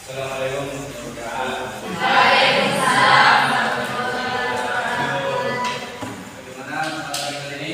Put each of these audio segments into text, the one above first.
Assalamualaikum warahmatullahi wabarakatuh. Waalaikumsalam. Bagaimana pagi kali ini?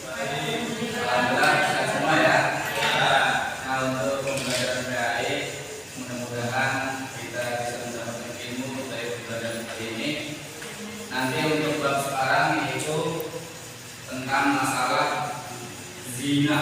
Alhamdulillah sehat semua ya. Nah, untuk pembelajaran PAI, mudah-mudahan kita bisa mendapatkan ilmu dari pembelajaran kali ini. Nanti untuk bab sekarang yaitu tentang masalah zina.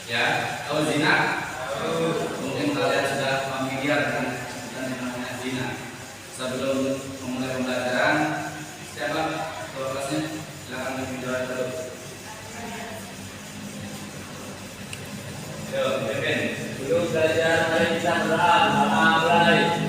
Ya, tahu zina? Mungkin kalian sudah familiar dengan yang namanya zina. Sebelum memulai pembelajaran, siapa ketua kelasnya? Silakan menjawab dulu. Yo, Kevin. Dulu belajar, mari kita berdoa. Mulai.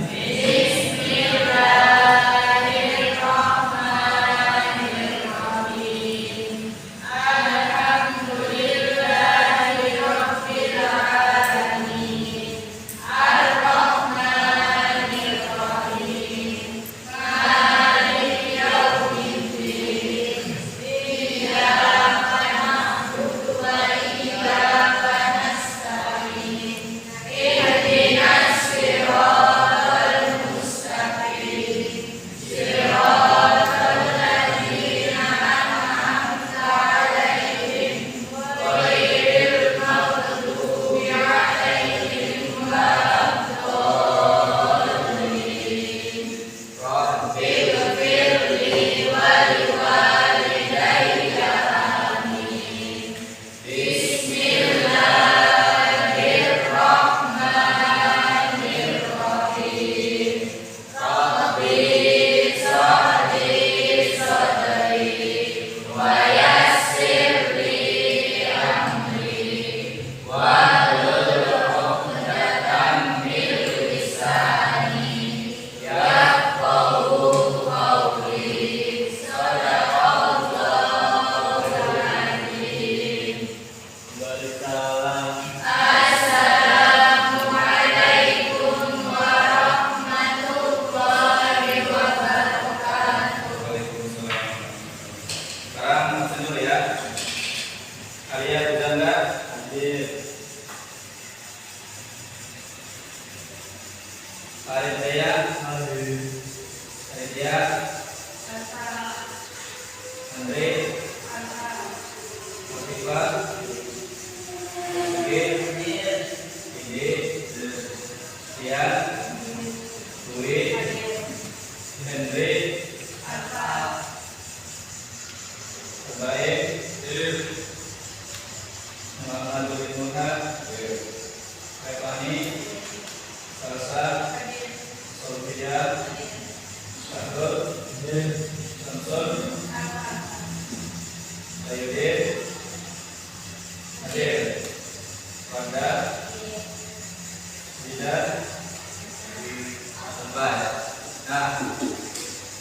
Nah,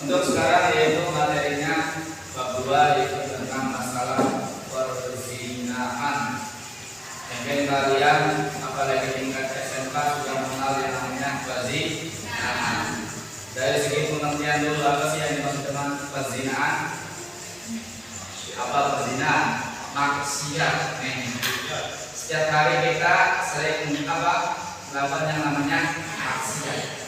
untuk sekarang yaitu materinya bab 2 yaitu tentang masalah perzinahan. Mungkin kalian apalagi tingkat SMK sudah mengenal yang namanya perzinahan. Dari segi pengertian dulu, apa sih yang dimaksud dengan perzinahan? Apa perzinahan? Maksiat. Setiap hari kita sering melakukan yang namanya maksiat.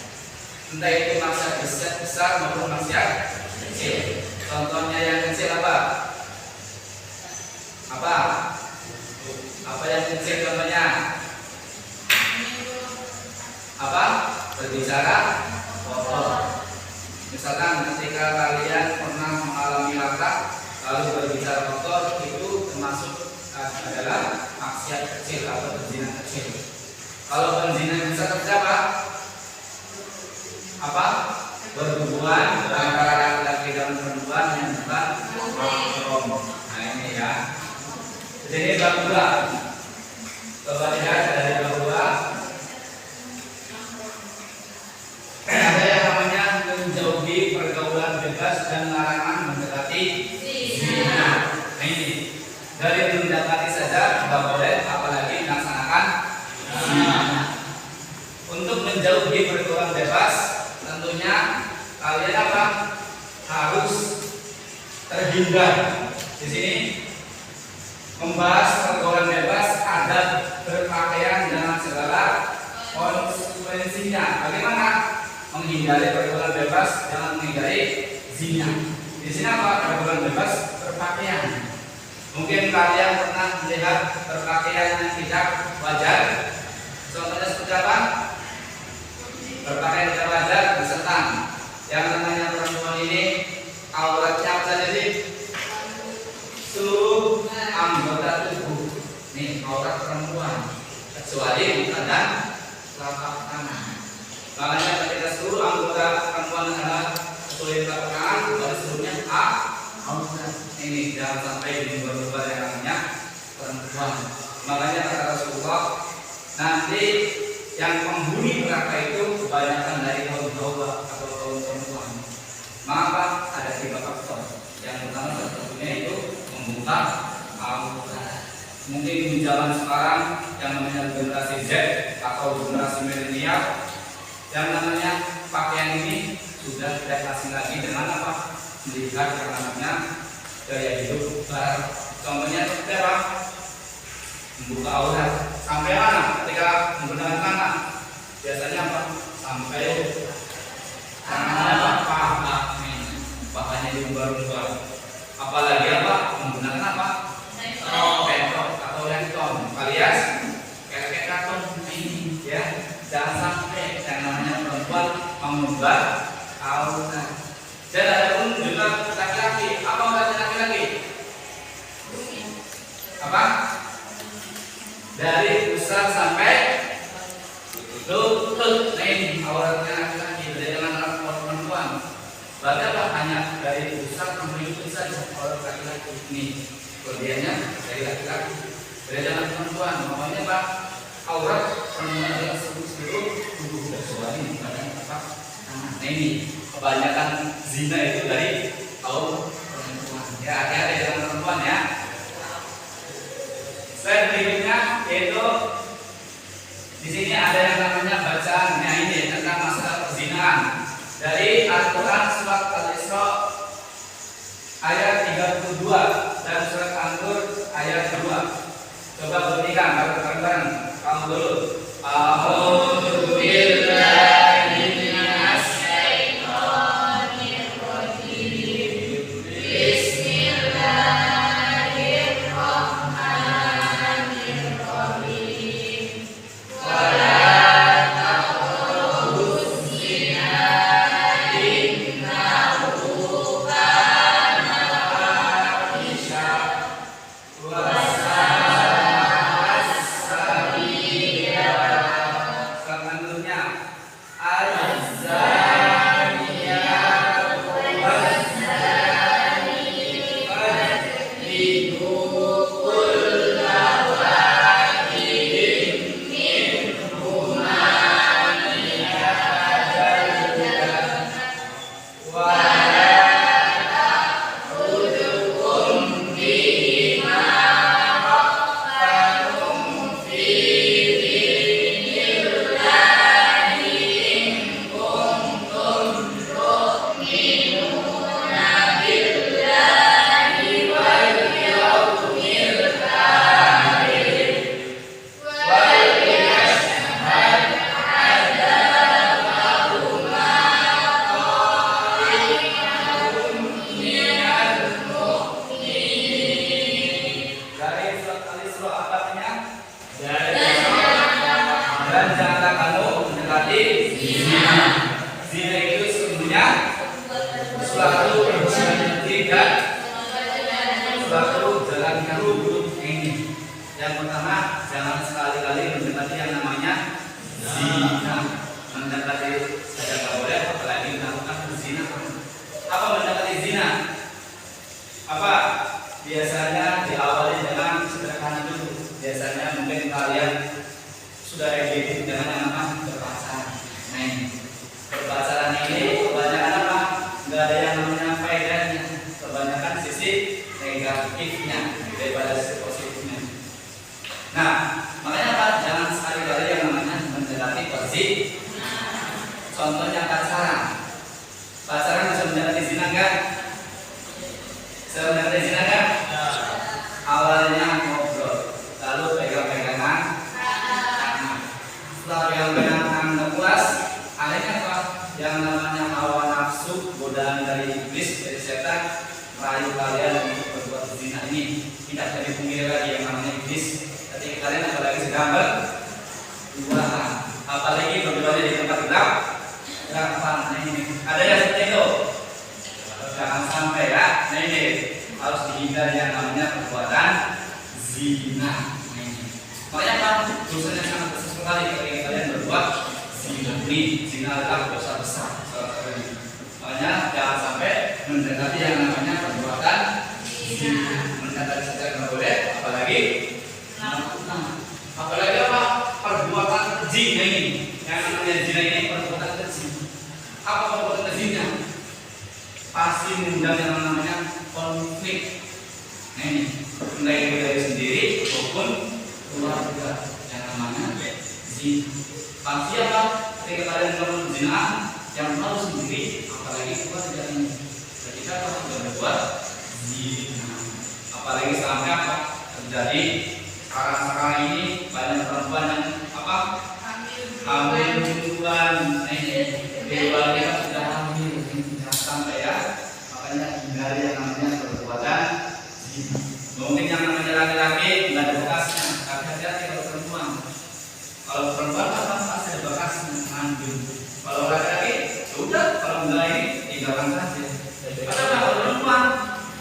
Entah itu maksiat besar maupun maksiat kecil. Contohnya yang kecil apa? Apa yang kecil contohnya? Apa? Berbicara kotor. Misalkan ketika kalian pernah mengalami latah lalu berbicara kotor, itu termasuk adalah maksiat kecil atau perzinahan kecil. Kalau perzinahan besar terjadi apa? Berhubungan antara laki-laki dan perempuan yang bukan mahram. Nah ini ya. Jadi bab 2. Coba lihat dari bab 2. Ada yang namanya menjauhi pergaulan bebas dan larangan mendekati zina. Nah ini dari mendekati saja tidak boleh, apalagi melaksanakan zina. Untuk menjauhi pergaulan bebas, tentunya kalian harus terhindar. Di sini membahas pergaulan bebas, adab berpakaian dengan segala konsekuensinya. konsekuensinya. Bagaimana menghindari pergaulan bebas, jangan menghindari zina. Di sini apa? Pergaulan bebas berpakaian. Mungkin kalian pernah melihat berpakaian yang tidak wajar. Contohnya seperti apa? Berpakaian tidak wajar beserta yang namanya perempuan ini auratnya apa saja sih? Seluruh anggota tubuh. Nih aurat perempuan kecuali muka dan telapak tangan. Makanya ketika seluruh anggota perempuan adalah kecuali telapak tangan, baru seluruhnya aurat. Ini jangan sampai diubah-ubah yang namanya perempuan. Makanya kata Rasulullah, nanti yang penghuni neraka itu kebanyakan dari kaum hawa atau kaum perempuan. Maka ada 3 faktor. Yang pertama tentunya itu membuka aurat. Mungkin di zaman sekarang yang namanya generasi Z atau generasi milenial, yang namanya pakaian ini sudah tidak asing lagi dengan apa? Melihat yang namanya gaya hidup baru. Contohnya seperti apa? Membuka aurat. Sampai mana? Ketika menggunakan tangan, biasanya apa? Sampai pakainya diubah-ubah. Apalagi apa? Menggunakan apa? Petrol atau lenton alias kayak karton ini, ya. Jangan sampai yang namanya perempuan mengubah aurat. Dan ada pun juga laki-laki. Apa auratnya laki-laki? Apa? Dari pusar sampai lutut. Nah ini auratnya laki-laki. Beda dengan aurat perempuan. Berarti apa? Hanya dari pusar sampai lutut saja aurat laki-laki. Ini kelebihannya dari laki-laki. Beda dengan perempuan. Makanya apa? Aurat perempuan adalah seluruh tubuh kecuali badan apa? Nah ini kebanyakan zina itu dari kaum perempuan. Ya, hati-hati dengan perempuan ya. Slide berikutnya yaitu di sini ada yang namanya bacaan. Nah ini tentang masalah perzinahan dari Al-Quran surat Al-Isra ayat 32 dan surat An-Nur ayat 2. Coba buktikan bareng-bareng. Kamu dulu. A'udzu billahi minas syaitonir rajim. Bismillahirrahmanirrahim. Wala taqrabuz zina innahu kana fahisha wa yang pertama, jangan sekali-kali mendekati yang namanya zina. Mendekati saja nggak boleh, apalagi melakukan zina. Apa mendekati zina? Apa? Biasanya diawali dengan sederhana dulu. Biasanya mungkin kalian sudah edit dengan yang namanya berpacaran. Nah, berpacaran ini kebanyakan apa? Nggak ada yang namanya faedahnya. Kebanyakan sisi negatifnya daripada sisi positifnya. Nah, makanya apa? Jangan sekali-kali yang namanya mendekati perzinahan. Contohnya pacaran. Pacaran bisa mendekati zina enggak? Bisa mendekati zina enggak? Awalnya ngobrol, lalu pegang-pegangan tangan. Setelah pegang-pegangan tangan dari iblis, dari setan merayu kalian untuk berbuat zina ini. Tidak bisa dipungkiri lagi yang namanya iblis. Ketika kalian apalagi sedang berduaan, apalagi berduanya di tempat gelap, nah ini ada yang seperti itu. Jangan sampai ya. Nah ini harus dihindari yang namanya perbuatan zina. Nah ini. Makanya kan dosanya sangat besar sekali ketika kalian berbuat zina. Zina adalah dosa besar. Makanya jangan sampai mendekati yang namanya perbuatan zina. Mendekati saja nggak boleh, apalagi apa perbuatan zina ini. Yang namanya zina ini perbuatan keji. Apa perbuatan kejinya? Pasti mengundang yang namanya konflik. Nah ini, mulai dari sendiri maupun keluarga yang namanya zina. Pasti apa? Ketika kalian melakukan zina, yang tahu sendiri, apalagi keluarga ini. Ketika kalian sudah berbuat zina, apalagi sampai apa terjadi sekarang ini banyak perempuan yang apa? Hamil duluan. Nah ini, dewasa sudah hamil. Sampai ya, makanya hindari yang namanya perbuatan zina. Mungkin yang namanya laki-laki nggak ada bekasnya, tapi hati-hati kalau perempuan. Kalau perempuan apa pasti ada bekasnya, mengandung. Kalau laki-laki sudah, kalau enggak ini tinggalkan saja. Kalau perempuan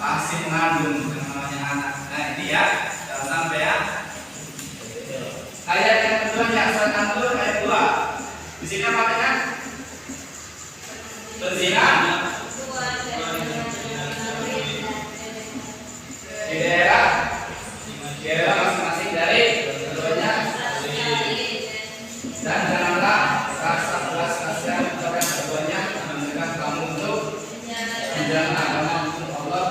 pasti mengandung yang namanya anak. Nah ini ya, jangan sampai ya. Ayat yang kedua yang saya tampil ayat 2. Di sini apa kan? Berzina di daerah masing-masing dari keduanya, dan janganlah rasa belas kasihan kepada keduanya mendekat kamu untuk menjalankan agama untuk Allah.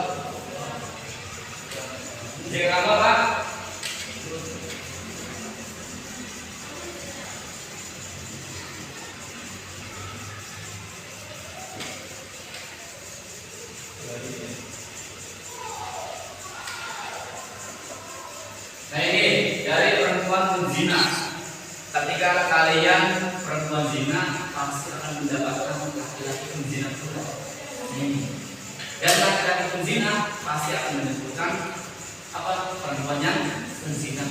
Jika kamu apa? Nah ini dari perempuan zina. Ketika kalian perempuan zina, pasti akan mendapatkan laki-laki penzina pula. Dan laki-laki penzina pasti akan mendapatkan apa perempuan yang penzina.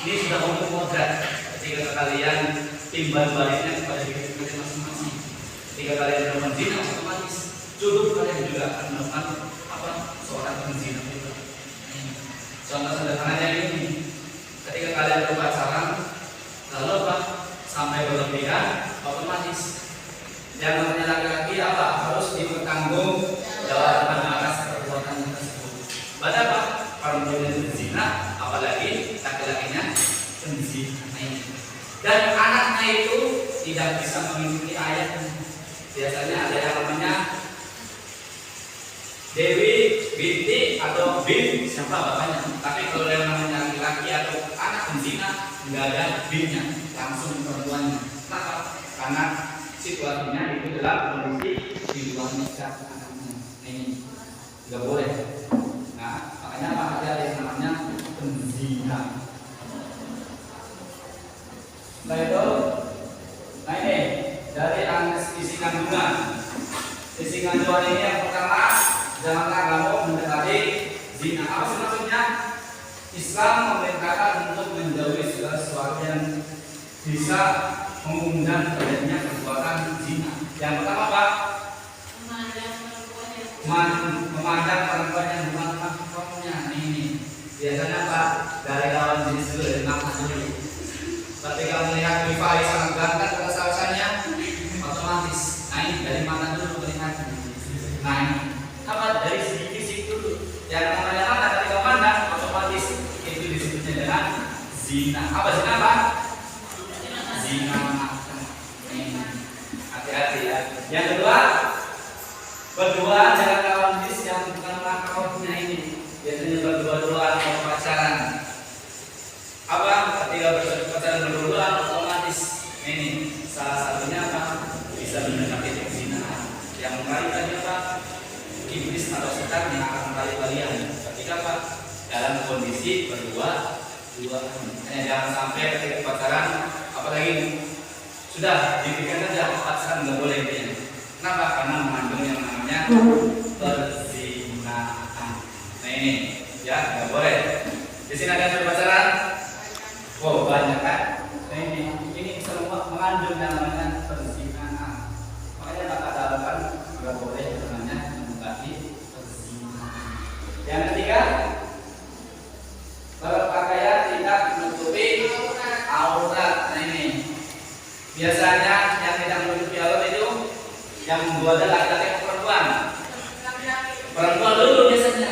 Ini sudah untuk modal. Ketika kalian timbal baliknya kepada diri kalian masing-masing. Ketika kalian perempuan zina, otomatis cukup kalian juga akan melakukan apa seorang penzina juga. Contoh sederhananya ini, ketika kalian berpacaran, lalu apa sampai berlebihan, otomatis yang namanya laki-laki apa harus dipertanggung jawaban atas perbuatan tersebut. Pada apa perempuan itu berzina, apalagi laki-lakinya berzina. Dan anaknya itu tidak bisa mengikuti ayatnya. Biasanya ada yang namanya Dewi, binti atau bin siapa bapaknya. Tapi kalau yang namanya laki-laki atau anak berzina nggak ada binnya, langsung perempuannya. Kenapa? Karena situasinya itu dalam kondisi di luar nikah anaknya. Ini nggak boleh. Nah makanya ada yang namanya penzina. Nah itu, nah ini dari isi kandungan. Isi kandungan ini yang pertama, janganlah kamu mendekati zina. Apa sih maksudnya? Islam memerintahkan untuk menjauhi segala sesuatu yang bisa mengundang terjadinya perbuatan zina. Yang pertama apa? Memandang perempuan yang bukan mahramnya. Ini biasanya apa? Dari lawan jenis dulu, dari mata dulu. Ketika melihat Rifai sangat ganteng pada sausanya, otomatis. Nah ini dari mata dulu melihatnya. Nah ini apa dari segi fisik dulu. Yang namanya mata ketika pandang otomatis itu disebutnya dengan zina. Apa zina apa? Zina mata. Hati-hati ya. Yang kedua, berduaan dengan kawan jenis yang bukan kawannya ini. Biasanya berdua-duaan atau pacaran. Apa? Ketika berpacaran berdua-duaan otomatis ini salah satunya apa? Bisa mendekati zina. Yang meraih tadi apa? Iblis atau setan yang akan meraih kalian ketika apa? Dalam kondisi berdua. Jangan sampai ketika pacaran, apalagi sudah dipikirkan saja pacaran nggak boleh ini. Kenapa? Karena mengandung yang namanya perzinahan. Nah ini, ya nggak boleh. Di sini ada berpacaran. Oh banyak kan? Nah ini semua mengandung yang namanya perzinahan. Makanya kata dalam nggak boleh namanya mendekati perzinahan. Yang ketiga, berpakaian tidak menutupi aurat. Nah ini biasanya yang tidak menutupi aurat itu yang dua adalah laki-laki atau perempuan. Perempuan dulu biasanya.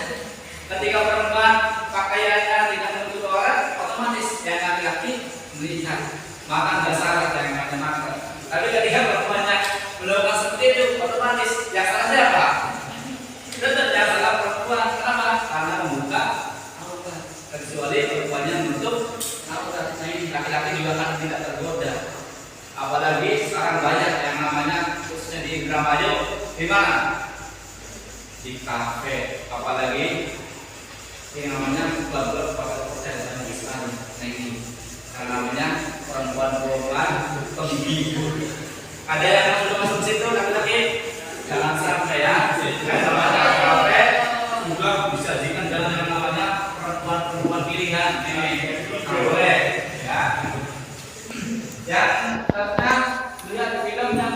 Ketika perempuan pakaiannya tidak menutupi aurat, otomatis yang laki-laki melihat. Maka nggak salah yang namanya makar. Tapi ketika perempuannya melakukan seperti itu, otomatis yang salah siapa? Tetap yang salah perempuan. Kenapa? Karena membuka aurat. Kecuali perempuannya menutup aurat. Nah ini laki-laki juga kan tidak tergoda. Apalagi sekarang banyak yang namanya khususnya di Indramayu, di mana? Di kafe. Apalagi yang namanya klub-klub persen di sana. Nah ini yang namanya perempuan-perempuan penghibur. Ada yang sudah masuk situ laki-laki, jangan sampai ya. Yang namanya kafe juga disajikan dalam yang namanya perempuan-perempuan pilihan. Ini boleh ya. Ya, ternyata lihat film yang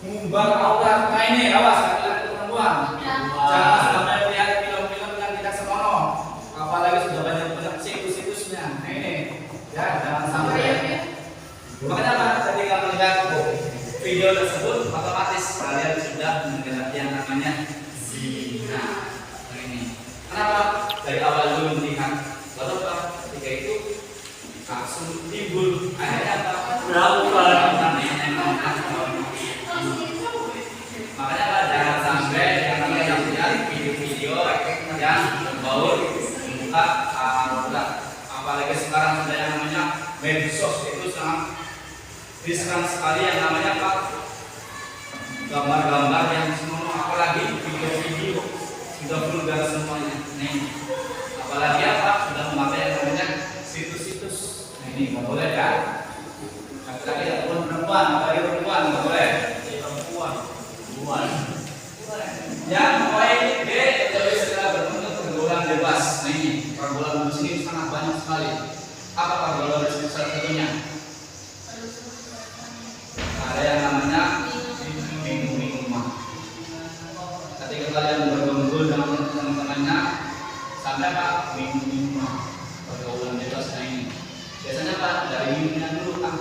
mengumbar aurat. Nah ini awas laki-laki perempuan. Jangan sampai lihat film-film yang tidak senonoh. Apalagi sudah banyak situs-situsnya. Nah ini ya jangan sampai. Makanya apa? Ketika melihat video tersebut, otomatis kalian sudah menggelar yang namanya zina. Nah ini. Kenapa? Dari awal dulu melihat, lalu apa? Ketika itu langsung timbul akhirnya apa? Makanya apa? Jangan sampai yang namanya lihat video-video yang membaur membuka aurat. Apalagi sekarang sudah yang namanya medsos, itu sangat riskan sekali yang namanya apa? Gambar-gambar yang semua, apalagi video-video sudah vulgar semuanya. Nih, apalagi apa? Sudah memakai yang namanya situs-situs. Nah ini nggak boleh kan? Laki-laki ataupun perempuan, apalagi perempuan nggak boleh. Perempuan. Yang poin B, jadi setelah berbentuk pergaulan bebas. Nah ini pergaulan bebas ini sangat banyak sekali. Apa pergaulan bebas salah satunya? Ada yang namanya minum-minuman. Ketika kalian berkumpul dengan teman-temannya, sampai apa? Minum-minuman. Pergaulan bebas ini. Biasanya apa? Dari minumnya dulu kan,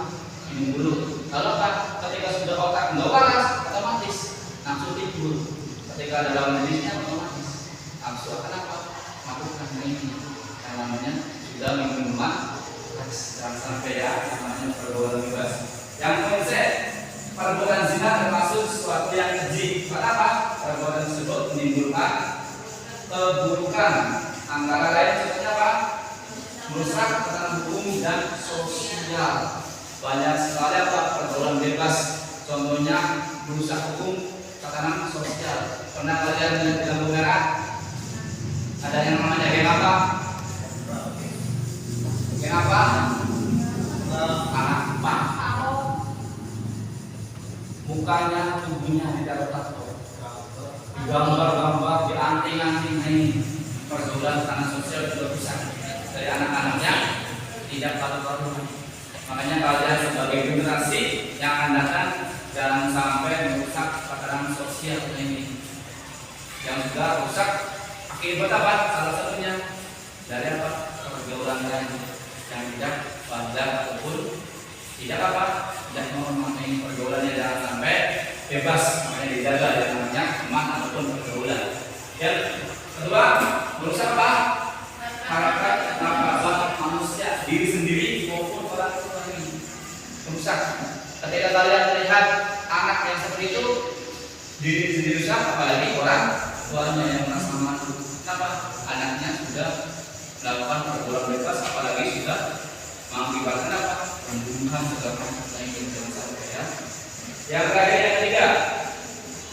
minum dulu. Kalau apa? Ketika sudah otak nggak waras, otomatis langsung tidur. Ketika ada lawan jenisnya, otomatis langsung akan apa? Melakukan ini. Yang namanya sudah minuman. Jangan sampai ya, namanya pergaulan bebas. Yang poin C, perbuatan zina termasuk sesuatu yang keji. Kenapa? Perbuatan tersebut menimbulkan keburukan. Antara lain seperti apa? Merusak tatanan hukum dan sosial. Banyak sekali apa? Pergaulan bebas. Contohnya merusak hukum, tatanan sosial. Pernah kalian melihat di lampu merah? Ada yang namanya geng apa? Geng apa? Anak empat. Mukanya, tubuhnya tidak tertato. Gambar-gambar, dianting-anting. Ini pergaulan tatanan sosial juga bisa. Dari anak-anaknya tidak patuh-patuh. Makanya kalian sebagai generasi yang akan datang jangan sampai merusak tatanan sosial ini. Yang sudah rusak akibat apa? Salah satunya dari apa? Pergaulan yang tidak wajar ataupun tidak apa? Tidak menghormati pergaulannya, jangan sampai bebas. Makanya dijaga yang namanya teman ataupun pergaulan. Yang kedua, merusak apa? Karakter martabat manusia, diri sendiri maupun orang lain. Rusak. Ketika kalian melihat anak yang seperti itu, diri sendiri rusak, apalagi orang tuanya yang merasa malu. Kenapa? Anaknya sudah melakukan pergaulan bebas, apalagi sudah mengakibatkan apa? Pembunuhan segala macam lain. Jangan sampai ya. Yang terakhir, yang ketiga,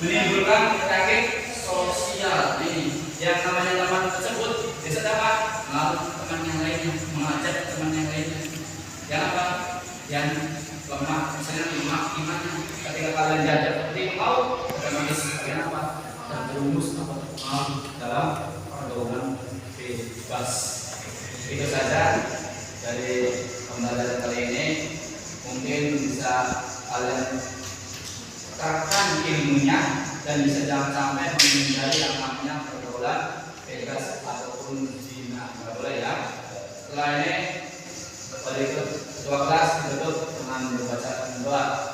menimbulkan penyakit sosial. Ini yang namanya teman tersebut bisa dapat melalui teman yang lainnya, mengajak teman yang lainnya. Yang apa? Yang lemah, misalnya lemah imannya. Ketika kalian jajak seperti mau otomatis kalian apa? Terjerumus apa? Dalam pergaulan bebas. Itu saja dari pembelajaran kali ini. Mungkin bisa kalian terapkan ilmunya dan bisa jangan sampai menghindari yang namanya pergaulan bebas ataupun zina. Nggak boleh ya. Setelah ini pada ketua kelas ditutup dengan membaca doa.